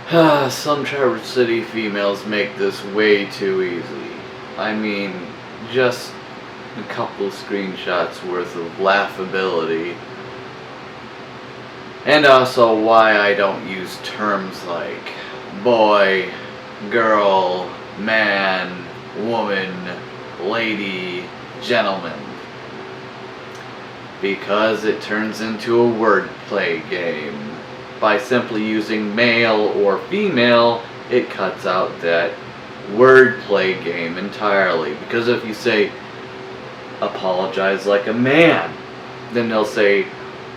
Some Traverse City females make this way too easy. I mean, just a couple screenshots worth of laughability. And also why I don't use terms like boy, girl, man, woman, lady, gentleman. Because it turns into a wordplay game. By simply using male or female, it cuts out that wordplay game entirely. Because if you say, apologize like a man, then they'll say,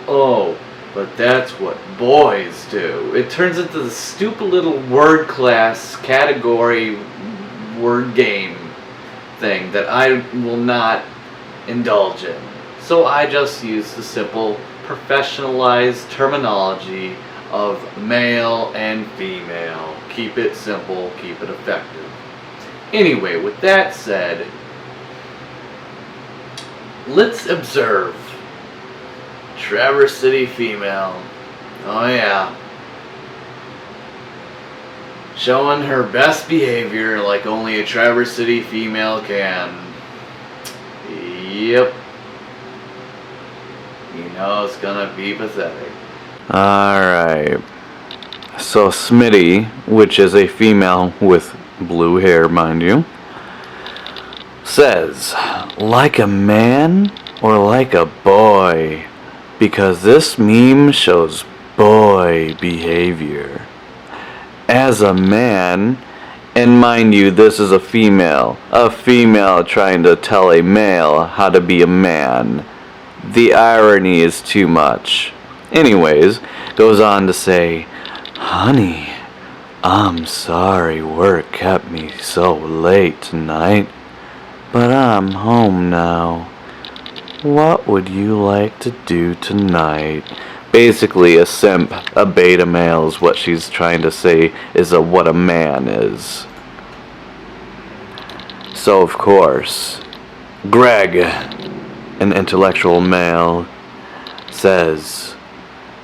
oh, but that's what boys do. It turns into the stupid little word class category word game thing that I will not indulge in. So I just use the simple professionalized terminology of male and female. Keep it simple, keep it effective. Anyway, with that said, let's observe Traverse City female. Oh yeah. Showing her best behavior like only a Traverse City female can. Yep. You know it's gonna be pathetic. Alright. So Smitty, which is a female with blue hair, mind you, says, like a man or like a boy? Because this meme shows boy behavior. As a man, and mind you, this is a female trying to tell a male how to be a man. The irony is too much. Anyways, goes on to say, honey, I'm sorry work kept me so late tonight, but I'm home now. What would you like to do tonight? Basically a simp, a beta male is what she's trying to say is what a man is. So of course, Greg, an intellectual male, says,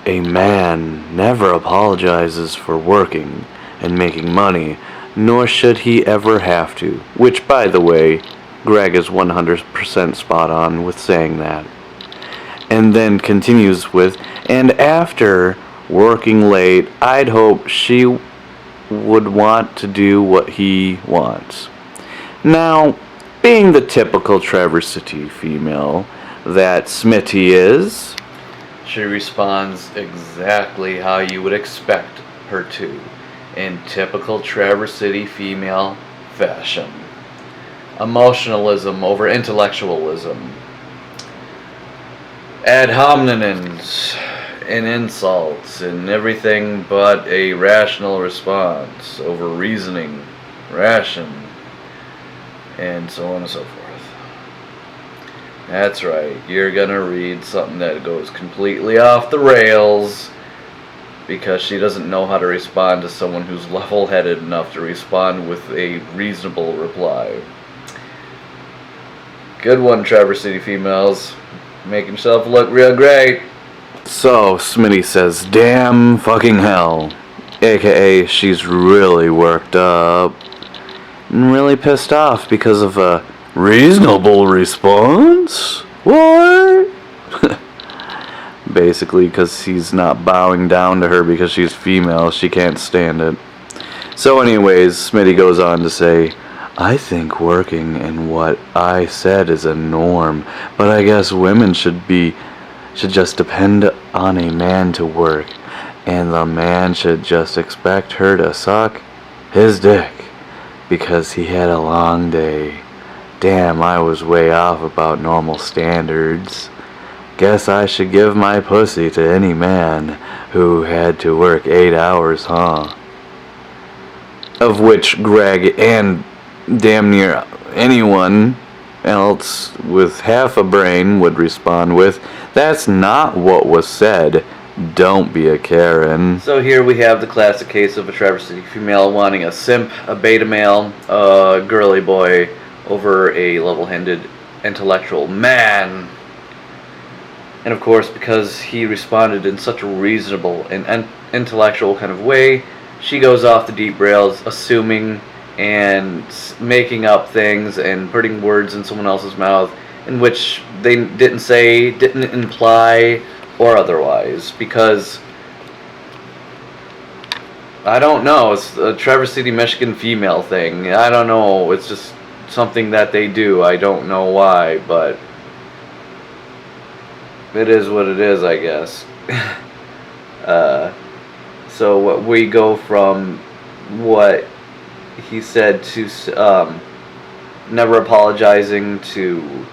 a man never apologizes for working and making money, nor should he ever have to. Which, by the way, Greg is 100% spot on with saying that. And then continues with, and after working late, I'd hope she would want to do what he wants. Now, being the typical Traverse City female that Smitty is, she responds exactly how you would expect her to, in typical Traverse City female fashion. Emotionalism over intellectualism. Ad hominems and insults and everything but a rational response over reasoning, ration, and so on and so forth. That's right, you're gonna read something that goes completely off the rails because she doesn't know how to respond to someone who's level-headed enough to respond with a reasonable reply. Good one, Traverse City females. Making yourself look real great. So Smitty says, damn fucking hell. AKA, she's really worked up and really pissed off because of a reasonable response? What? Basically, because he's not bowing down to her because she's female. She can't stand it. So anyways, Smitty goes on to say, I think working in what I said is a norm, but I guess women should just depend on a man to work, and the man should just expect her to suck his dick because he had a long day. Damn, I was way off about normal standards. Guess I should give my pussy to any man who had to work 8 hours, huh? Of which Greg and damn near anyone else with half a brain would respond with, that's not what was said. Don't be a Karen. So here we have the classic case of a Traverse City female wanting a simp, a beta male, a girly boy over a level-headed intellectual man. And of course, because he responded in such a reasonable and intellectual kind of way, she goes off the deep rails, assuming and making up things and putting words in someone else's mouth in which they didn't say, didn't imply, or otherwise. Because, I don't know, it's a Traverse City, Michigan female thing. I don't know, it's just something that they do. I don't know why, but it is what it is, I guess. So we go from what he said to never apologizing to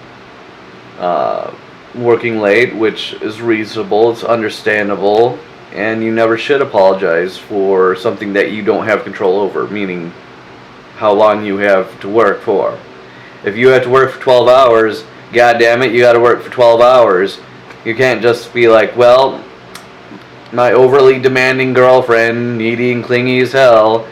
working late, which is reasonable, it's understandable, and you never should apologize for something that you don't have control over, meaning how long you have to work for. If you have to work for 12 hours, god damn it, you gotta work for 12 hours. You can't just be like, well, my overly demanding girlfriend, needy and clingy as hell,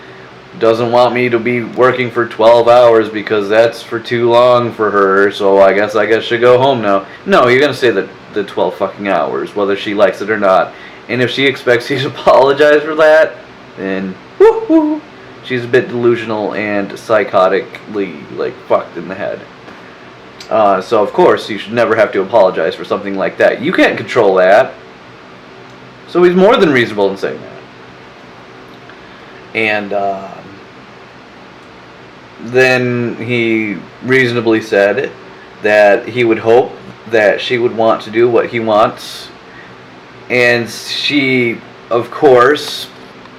doesn't want me to be working for 12 hours because that's for too long for her, so I guess I should go home now. No, you're gonna say the 12 fucking hours, whether she likes it or not. And if she expects you to apologize for that, then woo-hoo, she's a bit delusional and psychotically, like, fucked in the head. So of course you should never have to apologize for something like that. You can't control that. So he's more than reasonable in saying that. And then he reasonably said that he would hope that she would want to do what he wants. And she, of course,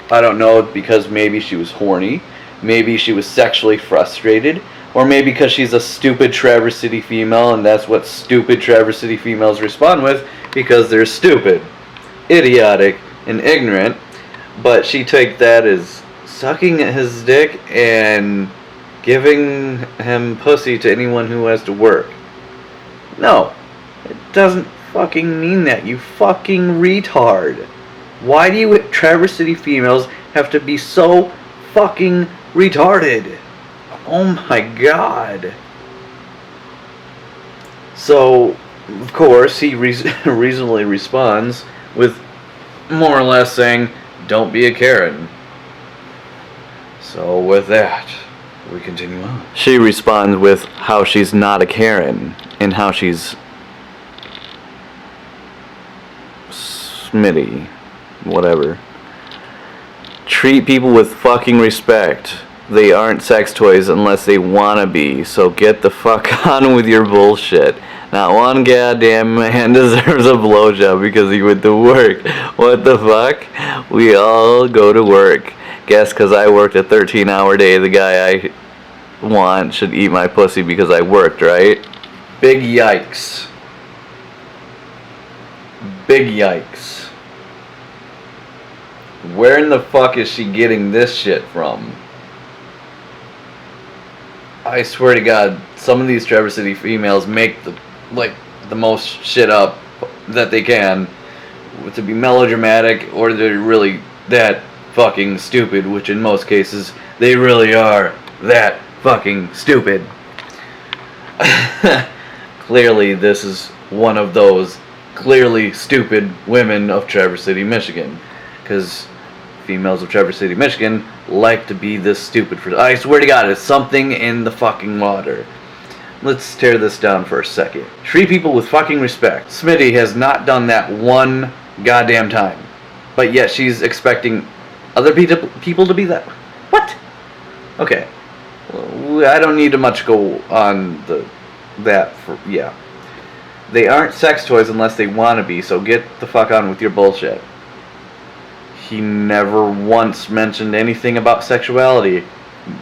I don't know, because maybe she was horny, maybe she was sexually frustrated, or maybe because she's a stupid Traverse City female, and that's what stupid Traverse City females respond with, because they're stupid, idiotic, and ignorant. But she took that as sucking at his dick and giving him pussy to anyone who has to work. No, it doesn't fucking mean that, you fucking retard. Why do you Traverse City females have to be so fucking retarded? Oh my god. So, of course, he reasonably responds with more or less saying, don't be a Karen. So with that, we continue on. She responds with how she's not a Karen and how she's Smitty, whatever. Treat people with fucking respect. They aren't sex toys unless they wanna be, so get the fuck on with your bullshit. Not one goddamn man deserves a blowjob because he went to work. What the fuck? We all go to work. Guess cause I worked a 13-hour day, the guy I want should eat my pussy because I worked, right? Big yikes. Big yikes. Where in the fuck is she getting this shit from? I swear to God, some of these Traverse City females make the most shit up that they can to be melodramatic, or they're really that fucking stupid, which in most cases they really are that fucking stupid. Clearly this is one of those clearly stupid women of Traverse City, Michigan, because females of Traverse City, Michigan like to be this stupid. I swear to God, it's something in the fucking water. Let's tear this down for a second. Treat people with fucking respect. Smitty has not done that one goddamn time, but yet she's expecting other people to be that. What? Okay. Well, I don't need to much go on that. Yeah. They aren't sex toys unless they want to be, so get the fuck on with your bullshit. He never once mentioned anything about sexuality.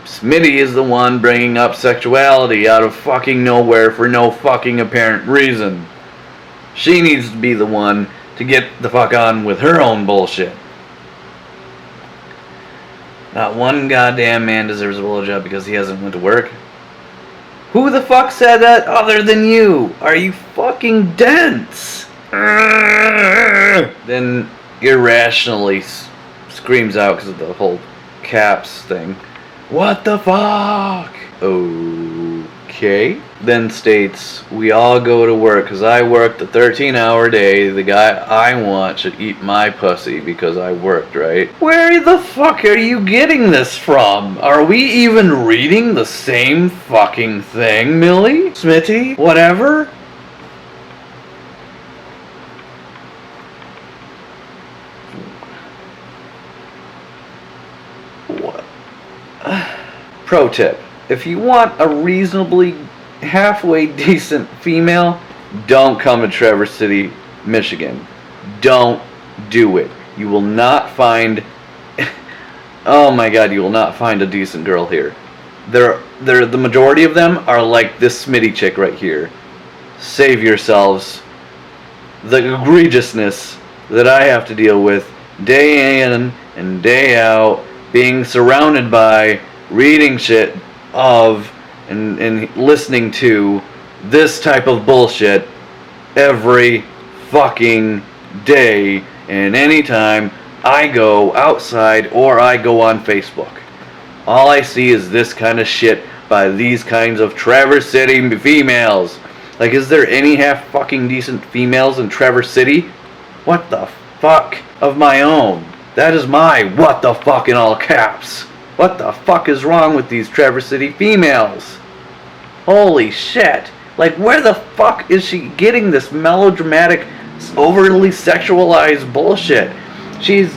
Smitty is the one bringing up sexuality out of fucking nowhere for no fucking apparent reason. She needs to be the one to get the fuck on with her own bullshit. Not one goddamn man deserves a blowjob because he hasn't went to work. Who the fuck said that other than you? Are you fucking dense? Then irrationally screams out because of the whole caps thing. What the fuck? Okay. Then states, we all go to work because I worked a 13-hour day. The guy I want should eat my pussy because I worked, right? Where the fuck are you getting this from? Are we even reading the same fucking thing, Millie? Smitty? Whatever? What? Pro tip. If you want a reasonably halfway decent female, don't come to Traverse City, Michigan. Don't do it. You will not find oh my god, you will not find a decent girl here. The majority of them are like this Smitty chick right here. Save yourselves the egregiousness that I have to deal with day in and day out, being surrounded by, reading shit of, and listening to this type of bullshit every fucking day and anytime I go outside or I go on Facebook. All I see is this kind of shit by these kinds of Traverse City females. Like, is there any half fucking decent females in Traverse City? What the fuck of my own? That is my what the fuck in all caps. What the fuck is wrong with these Traverse City females? Holy shit. Like, where the fuck is she getting this melodramatic, overly sexualized bullshit? She's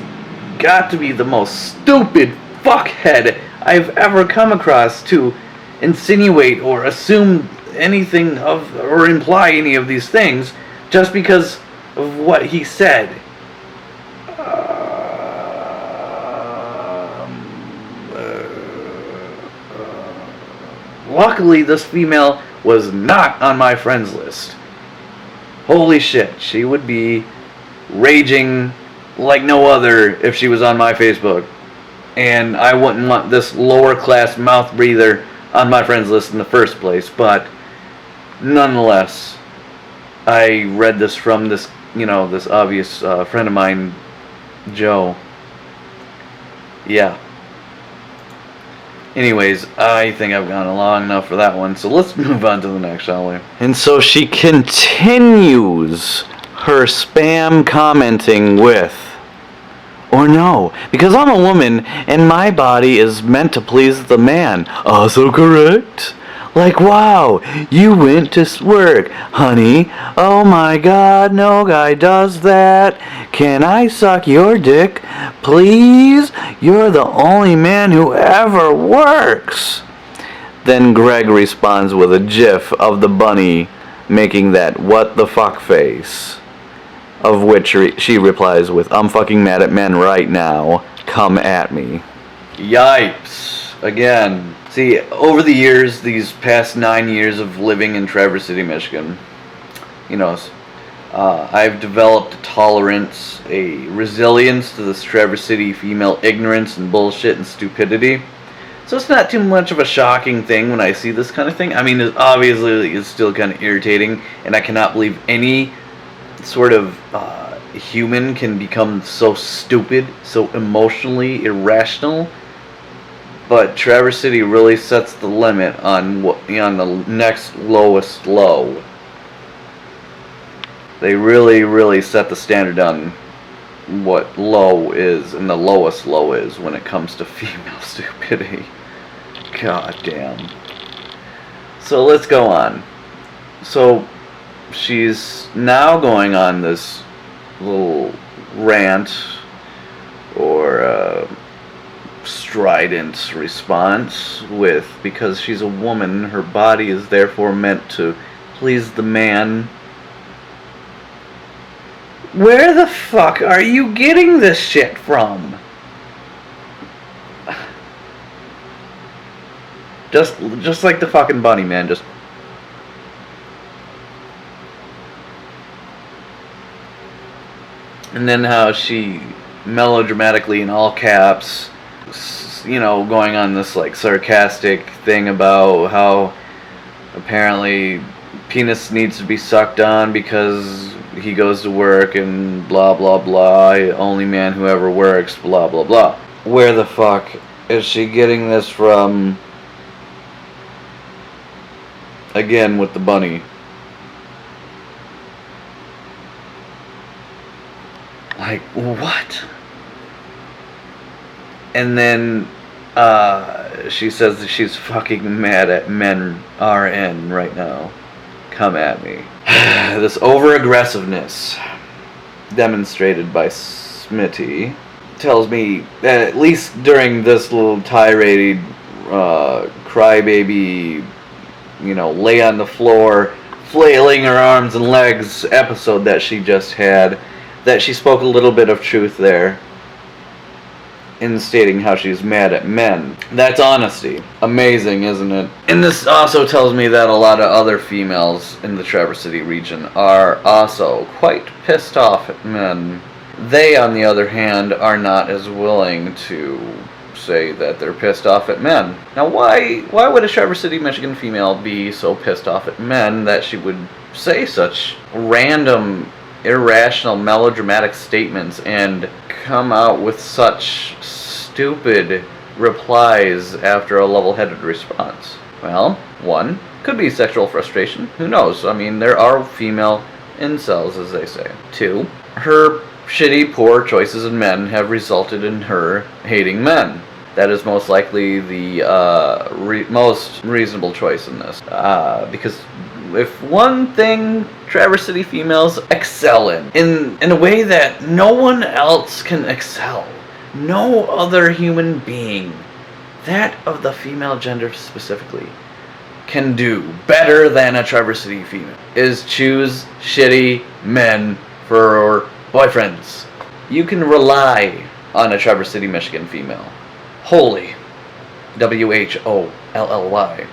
got to be the most stupid fuckhead I've ever come across to insinuate or assume anything of, or imply any of these things just because of what he said. Luckily, this female was not on my friends list. Holy shit, she would be raging like no other if she was on my Facebook. And I wouldn't want this lower class mouth breather on my friends list in the first place. But nonetheless, I read this from this, this obvious friend of mine, Joe. Yeah. Anyways, I think I've gone long enough for that one, so let's move on to the next, shall we? And so she continues her spam commenting with, or no, because I'm a woman and my body is meant to please the man. Also correct? Like, wow, you went to work, honey. Oh my god, no guy does that. Can I suck your dick? Please? You're the only man who ever works. Then Greg responds with a gif of the bunny making that what the fuck face. Of which she replies with, I'm fucking mad at men right now. Come at me. Yipes. Again. See, over the years, these past 9 years of living in Traverse City, Michigan, I've developed a tolerance, a resilience to this Traverse City female ignorance and bullshit and stupidity. So it's not too much of a shocking thing when I see this kind of thing. I mean, obviously it's still kind of irritating, and I cannot believe any sort of human can become so stupid, so emotionally irrational. But Traverse City really sets the limit on the next lowest low. They really, really set the standard on what low is and the lowest low is when it comes to female stupidity. God damn. So let's go on. So she's now going on this little rant or strident response with, because she's a woman, her body is therefore meant to please the man. Where the fuck are you getting this shit from? Just like the fucking bunny, man, just... And then how she melodramatically in all caps, going on this like sarcastic thing about how apparently penis needs to be sucked on because he goes to work and blah blah blah, only man who ever works, blah blah blah. Where the fuck is she getting this from? Again with the bunny. Like, what? And then she says that she's fucking mad at men RN right now. Come at me. This over-aggressiveness demonstrated by Smitty tells me that at least during this little tirade, crybaby, lay on the floor, flailing her arms and legs episode that she just had, that she spoke a little bit of truth there in stating how she's mad at men. That's honesty. Amazing, isn't it? And this also tells me that a lot of other females in the Traverse City region are also quite pissed off at men. They, on the other hand, are not as willing to say that they're pissed off at men. Now, why would a Traverse City, Michigan female be so pissed off at men that she would say such random, irrational, melodramatic statements and come out with such stupid replies after a level-headed response? Well, one, could be sexual frustration. Who knows? I mean, there are female incels, as they say. Two, her shitty, poor choices in men have resulted in her hating men. That is most likely the most reasonable choice in this. Because if one thing Traverse City females excel in a way that no one else can excel, no other human being, that of the female gender specifically, can do better than a Traverse City female, is choose shitty men for boyfriends. You can rely on a Traverse City, Michigan female. Wholly. WHOLLY.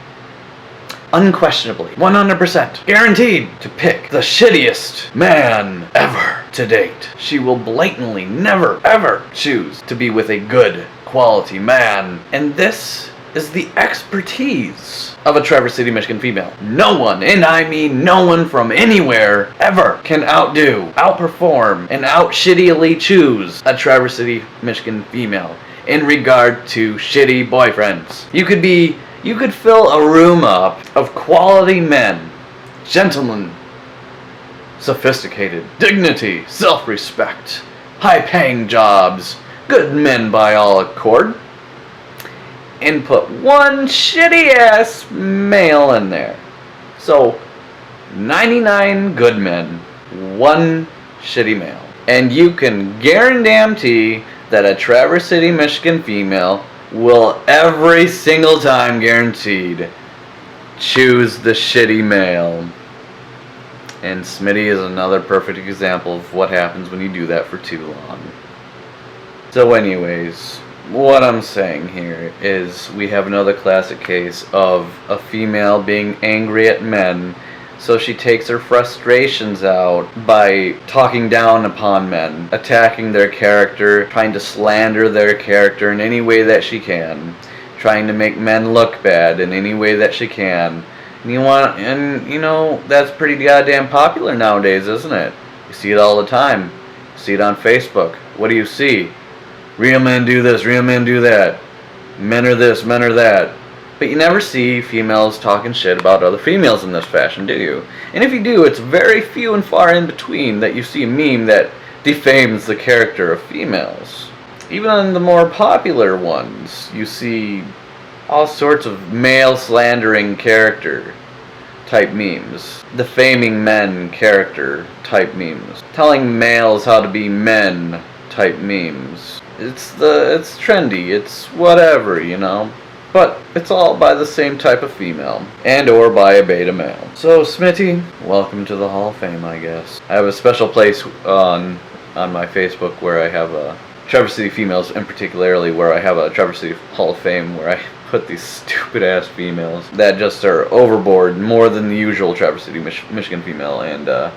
Unquestionably, 100%, guaranteed to pick the shittiest man ever to date. She will blatantly never, ever choose to be with a good, quality man. And this is the expertise of a Traverse City, Michigan female. No one, and I mean no one from anywhere, ever can outdo, outperform, and out-shittily choose a Traverse City, Michigan female in regard to shitty boyfriends. You could fill a room up of quality men, gentlemen, sophisticated, dignity, self-respect, high-paying jobs, good men by all accord, and put one shitty-ass male in there. So, 99 good men, one shitty male. And you can guarantee that a Traverse City, Michigan female will every single time, guaranteed, choose the shitty male. And Smitty is another perfect example of what happens when you do that for too long. So anyways, what I'm saying here is we have another classic case of a female being angry at men, so she takes her frustrations out by talking down upon men, attacking their character, trying to slander their character in any way that she can, trying to make men look bad in any way that she can. And that's pretty goddamn popular nowadays, isn't it? You see it all the time. You see it on Facebook. What do you see? Real men do this, real men do that. Men are this, men are that. But you never see females talking shit about other females in this fashion, do you? And if you do, it's very few and far in between that you see a meme that defames the character of females. Even on the more popular ones, you see all sorts of male slandering character type memes. Defaming men character type memes. Telling males how to be men type memes. It's trendy, it's whatever, But it's all by the same type of female, and or by a beta male. So Smitty, welcome to the Hall of Fame, I guess. I have a special place on my Facebook where I have a Traverse City females, in particularly where I have a Traverse City Hall of Fame where I put these stupid ass females that just are overboard more than the usual Traverse City, Michigan female, and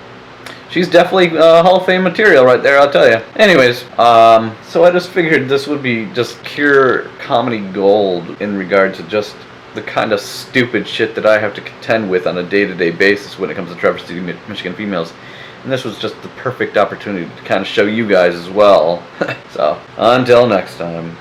she's definitely Hall of Fame material right there, I'll tell you. Anyways, so I just figured this would be just pure comedy gold in regard to just the kind of stupid shit that I have to contend with on a day-to-day basis when it comes to Traverse City, Michigan females. And this was just the perfect opportunity to kind of show you guys as well. So, until next time.